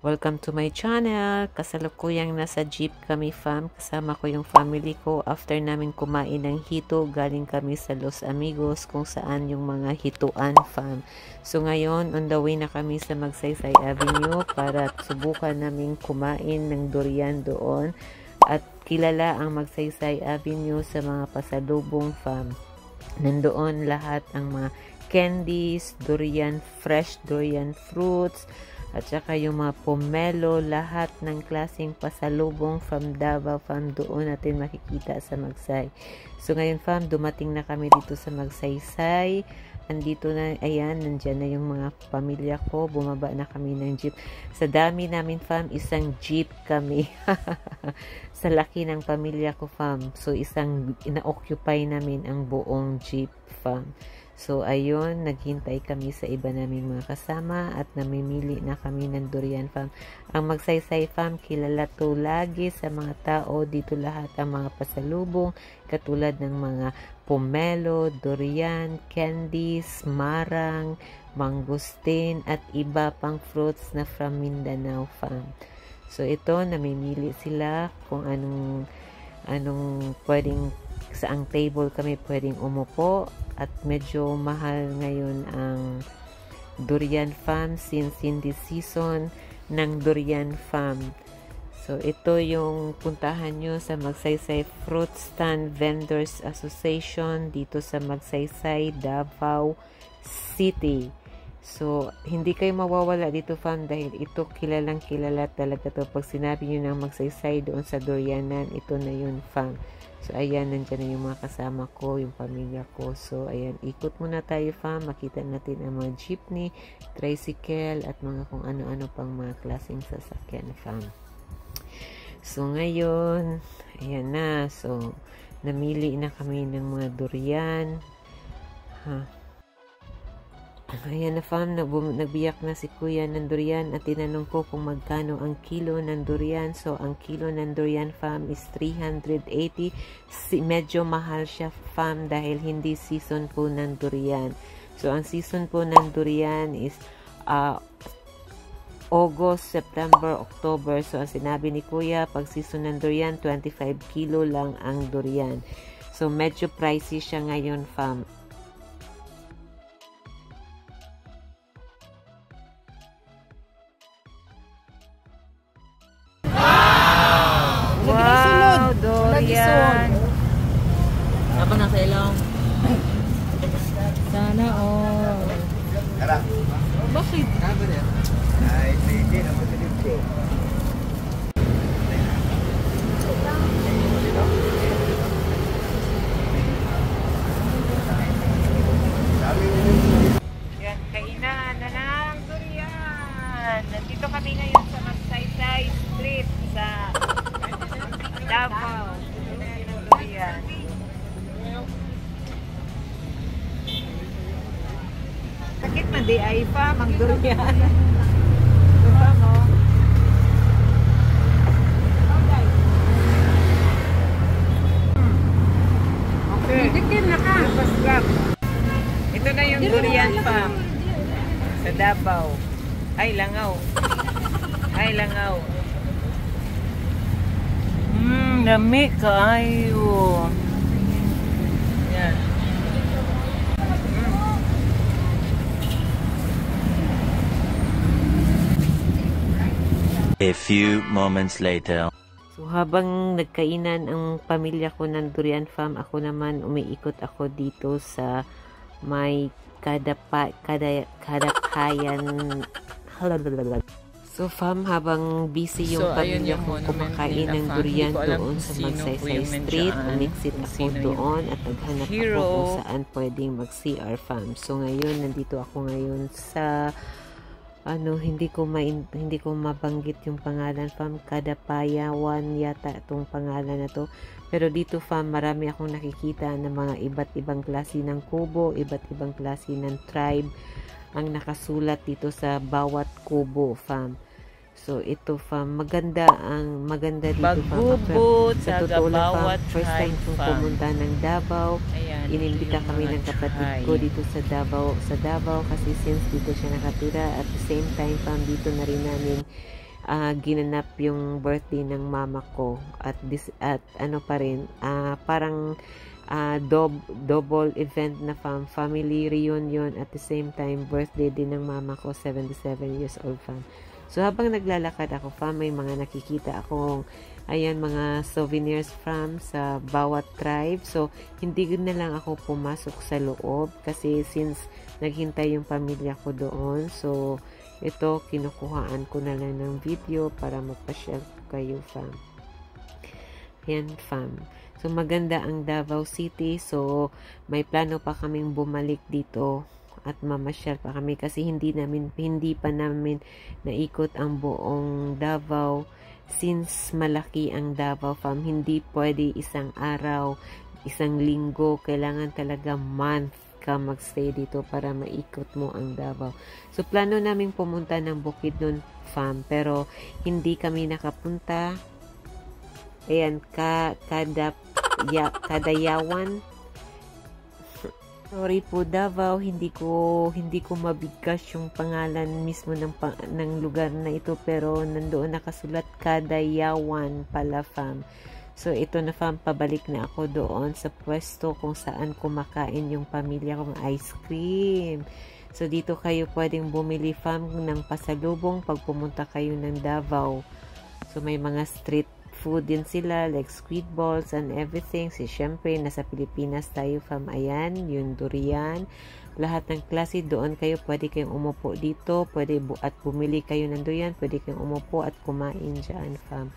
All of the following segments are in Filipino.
Welcome to my channel. Kasalukuyang nasa jeep kami fam. Kasama ko yung family ko. After namin kumain ng hito, galing kami sa Los Amigos kung saan yung mga hituan fam. So ngayon, on the way na kami sa Magsaysay Avenue para subukan namin kumain ng durian doon. At kilala ang Magsaysay Avenue sa mga pasalubong fam. Nandoon lahat ang mga candies, durian, fresh durian fruits, at saka yung mga pomelo, lahat ng klaseng pasalubong from Davao fam doon natin makikita sa Magsay. So ngayon fam, dumating na kami dito sa Magsaysay. Andito na, ayan, nandyan na yung mga pamilya ko. Bumaba na kami ng jeep. Sa dami namin fam, isang jeep kami. Sa laki ng pamilya ko fam. So isang ina-occupy namin ang buong jeep fam. So, ayun, naghintay kami sa iba naming mga kasama at namimili na kami ng durian fam. Ang Magsaysay fam, kilala to lagi sa mga tao. Dito lahat ang mga pasalubong, katulad ng mga pomelo, durian, candies, marang, mangustin, at iba pang fruits na from Mindanao fam. So, ito, namimili sila kung anong pwedeng, saang table kami pwedeng umupo. At medyo mahal ngayon ang durian fam since in this season ng durian fam. So, ito yung puntahan nyo sa Magsaysay Fruit Stand Vendors Association dito sa Magsaysay, Davao City. So, hindi kayo mawawala dito fam dahil ito kilalang kilala talaga to. Pag sinabi nyo ng Magsaysay doon sa durianan, ito na yun fam. So, ayan, nandyan na yung mga kasama ko, yung pamilya ko. So, ayan, ikot muna tayo fam. Makita natin ang mga jeepney, tricycle, at mga kung ano-ano pang mga klaseng sasakyan fam. So, ngayon, ayan na. So, namili na kami ng mga durian. Ayan na fam, nagbiyak na si kuya ng durian at tinanong ko kung magkano ang kilo ng durian. So, ang kilo ng durian fam is 380. Medyo mahal siya fam dahil hindi season po ng durian. So, ang season po ng durian is August, September, October. So, ang sinabi ni kuya, pag season ng durian, 25 kilo lang ang durian. So, medyo pricey siya ngayon fam. Wow, durian. Apa na sa ilaw? Sana all. Bakit? Ay, hindi na matilip ko. Yan, kainan na ng durian. Nandito kami ngayon sa Magsaysay Street sa Davao. Durian. Sakit man di ay pa, mang durian. Ito pa mo. Okay. Dikin na ka. Ito na yung durian fam. Sa Davao. Ay, langaw. Ay, langaw. Lami kaayo. Yan. A few moments later. So, habang nagkainan ang pamilya ko ng durian fam, ako naman umiikot ako dito sa may kadakayan. So, fam, habang busy yung pamilya ko kumakain ng durian doon sa Magsaysay Street, umiksit ako doon at naghanap ako kung saan pwedeng mag-CR fam. So, ngayon, nandito ako ngayon sa hindi ko mabanggit yung pangalan fam, Kadapayawan yata itong pangalan na to. Pero dito fam, marami akong nakikita ng mga iba't ibang klase ng kubo, iba't ibang klase ng tribe ang nakasulat dito sa bawat kubo fam. So ito fam, maganda dito Bagubot sa totoo lang fam, first time kong pumunta ng Davao. Ayan, Inimbita kami ng kapatid ko dito sa Davao kasi since dito siya nakatira, at the same time fam, dito na rin namin ginanap yung birthday ng mama ko at ano pa rin, parang double event na family reunion at the same time birthday din ng mama ko, 77 years old fam. So habang naglalakad ako fam, may mga nakikita akong ayan mga souvenirs from sa bawat tribe. So hindi na lang ako pumasok sa loob kasi since naghintay yung pamilya ko doon. So ito kinukuhaan ko na lang ng video para magpa-share kayo fam. Ayan fam. So, maganda ang Davao City. So, may plano pa kaming bumalik dito at mamasyal pa kami kasi hindi pa namin naikot ang buong Davao. Since malaki ang Davao fam, hindi pwede isang araw, isang linggo. Kailangan talaga month ka magstay dito para maikot mo ang Davao. So, plano naming pumunta ng Bukidnon fam, pero hindi kami nakapunta. Ayan, Kadayawan. Sorry po Davao, hindi ko mabigkas yung pangalan mismo ng lugar na ito, pero nandoon nakasulat Kadayawan pala fam. So ito na fam, pabalik na ako doon sa pwesto kung saan kumakain yung pamilya kong ice cream. So dito kayo pwedeng bumili fam ng pasalubong pag pumunta kayo ng Davao. So may mga street food din sila, like squid balls and everything. Siyempre, nasa Pilipinas tayo fam. Ayan, yung durian. Lahat ng klase doon kayo. Pwede kayong umupo dito. Pwede at bumili kayo ng durian. Pwede kayong umupo at kumain dyan fam.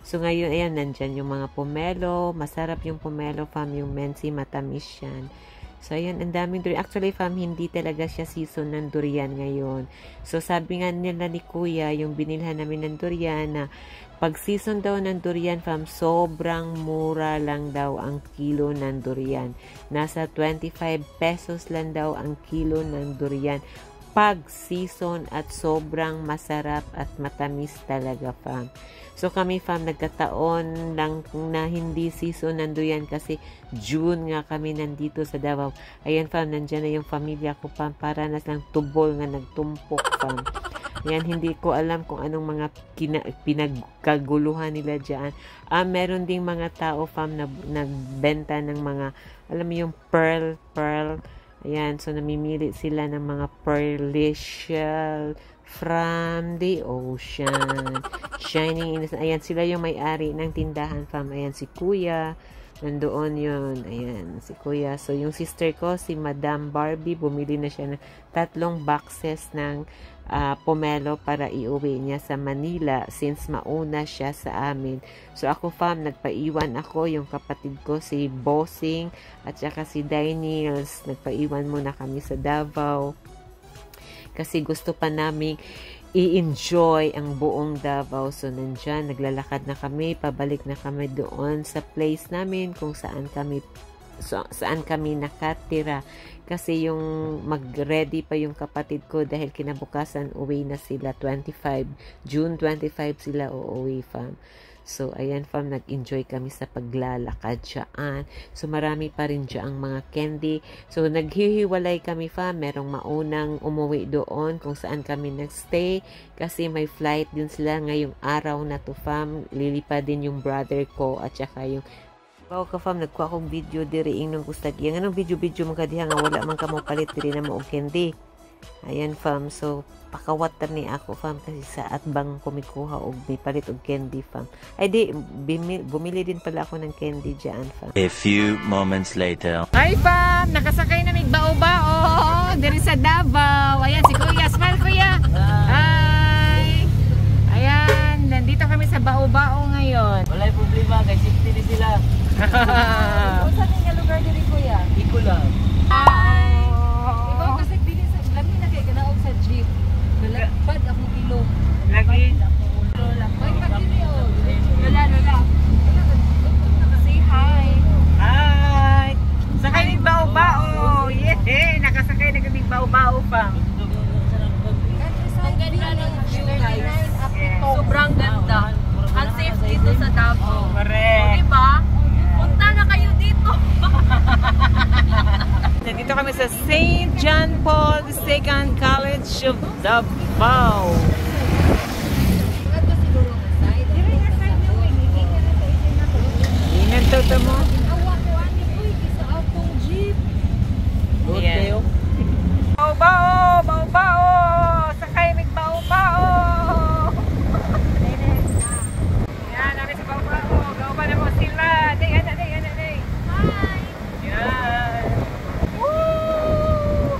So ngayon, ayan, nandyan yung mga pomelo. Masarap yung pomelo fam. Yung mensi, matamis yan. So, ayan, ang daming durian. Actually, fam, hindi talaga siya season ng durian ngayon. So, sabi nga nila ni Kuya, yung binilhan namin ng durian na pag season daw ng durian, fam, sobrang mura lang daw ang kilo ng durian. Nasa 25 pesos lang daw ang kilo ng durian. Pag season at sobrang masarap at matamis talaga, fam. So, kami, fam, nagkataon lang na hindi season ng durian kasi June nga kami nandito sa Davao. Ayan, fam, nandyan na yung pamilya ko, fam. Para na lang tubol nga nagtumpok, fam. Ayan, hindi ko alam kung anong mga pinagkaguluhan nila dyan. Meron ding mga tao, fam, na nagbenta ng mga, alam mo yung pearl. Ayan, so namimili sila ng mga pearly shell from the ocean. Shining in the sun. Ayan, sila yung may-ari ng tindahan, fam. Ayan, si Kuya. Nandoon yun. Ayan, si Kuya. So, yung sister ko, si Madam Barbie, bumili na siya ng 3 boxes ng pomelo para iuwi niya sa Manila since mauna siya sa amin. So, ako, fam, nagpaiwan ako. Yung kapatid ko, si Bossing, at saka si Daniels. Nagpaiwan muna kami sa Davao. Kasi gusto pa namin i-enjoy ang buong Davao. So, nandyan, naglalakad na kami, pabalik na kami doon sa place namin kung saan kami nakatira. Kasi yung mag-ready pa yung kapatid ko dahil kinabukasan uwi na sila, June 25 sila uuwi, fam. So, ayan, fam, nag-enjoy kami sa paglalakad dyan. So, marami pa rin dyan mga candy. So, naghihiwalay kami, fam. Merong maunang umuwi doon kung saan kami nagstay. Kasi may flight din sila ngayong araw na to, fam. Lilipad din yung brother ko at saka yung bawa ka, fam, nagkuha akong video diriing nung gustag. Yung anong video mo ka diha nga wala man ka mo palit diri na mo og candy. Ayan, fam. So, pakawatan ni ako, fam, kasi sa atbang kumikuha og may palit og candy, fam. Ay, di, bumili din pala ako ng candy dyan, fam. A few moments later. Hi, fam! Nakasakay na may bao-bao diri sa Davao. Ayan, si Kuya. Smile, Kuya! Hi! Ayan, nandito kami sa bao-bao ngayon. Walay problema, kay safety ni sila. Saan yung lugar diri, Kuya? Iko lang. Hi! Ikaw kasi dili sa lami na kay ganaog sa jeep. Galapad akong kilo. Lagi. Hoy, pagdili oh. Lola. Say hi. Hi! Sakay ni bao-bao. Yehey! Nakasakay na kami bao-bao, fam. Ang ganda ng view, guys. Sobrang ganda. Ang safe dito sa Davao. Correct. Diba? Punta na kayo dito. Nandito kami sa St. John Paul II College of Davao. Toto mo. Awa ko ani uy sa atong jeep. Ayan. Bao-bao, bao-bao. Sakay mig bao-bao. Yan, namin sa bao-bao. Gawba na mo sila. Day. Hi. Yan. Woo!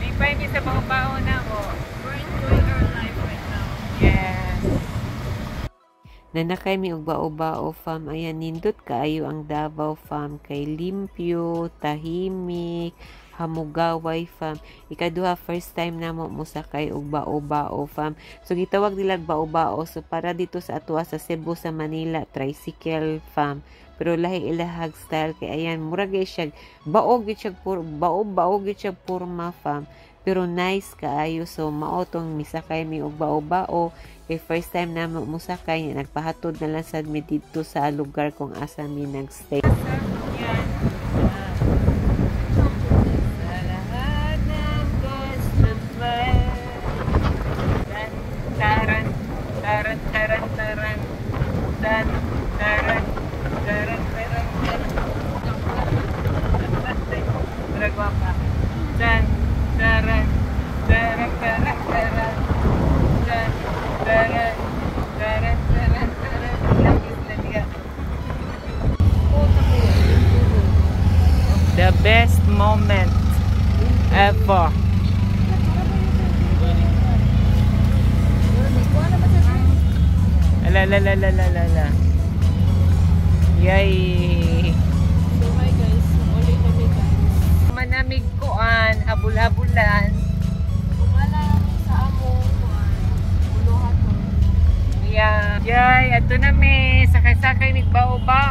Lipay mi sa bao-bao na mo. We're enjoying our life right now. Yes. Nanakay mi og bao-bao fam. Ayan, nindot kaayo ang Davao fam. Kay limpyo, tahimik, hamugaway fam. Ikaduha, first time na mo musakay og bao-bao fam. So gitawag nila bao-bao. So para dito sa atwa sa Cebu sa Manila, tricycle fam. Pero lahi ilahag style kay ayan, murag siya baog gyud siya puro bao-bao gyud siya porma fam. Pero nice kaayo, so mao tong misakay mi og bao-bao. Kay first time na mo musakay, nagpahatod na lang sad mi dito sa lugar kung asa mi nagstay. Yan. Sa lahat ng customer. Taran. Beragwa pa. Taran. The best moment ever. La. Yay! So hi guys, uli kami guys. Manamig koan, habul-habulan. Wala sa amo buluhan ko. Yeah. Yay, ato na mi. Sakay-sakay mig bao-bao.